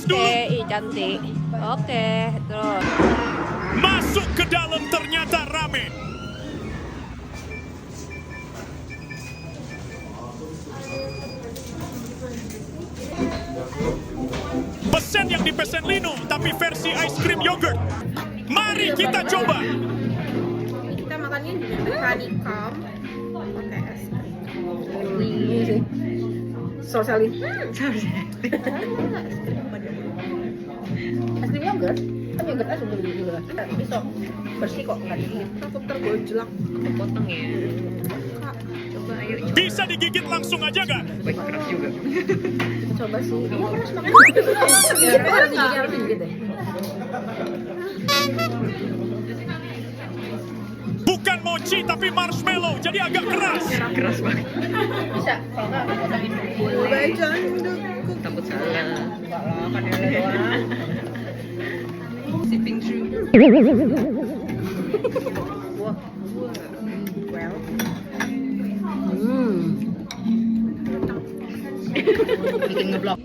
nafas dulu. Oke, cantik. Oke, terus. Masuk ke dalam ternyata rame. Pesen yang dipesan Lino, tapi versi ice cream yogurt. Mari kita coba. Kita makannya di honeycomb pakai es krim. Ini sih. Sorsalin. Es krim yogurt? Kan yogurtnya sudah juga. Tapi sok bersih kok, nggak digigit. Cukup tergojlak. Potong ya. Kak, Coba ayo. Bisa digigit langsung aja gak? Baik keras juga. Coba sih. kamu harus makan. Ya, harus digigit deh. Bukan mochi tapi marshmallow, jadi agak keras. Keras banget. Bisa, kalau nggak potongin. Boleh, jangan deket. Takut salah. Enggak lah, kan ini doang. Sipping through. Wah. Well, Bikin ngeblok.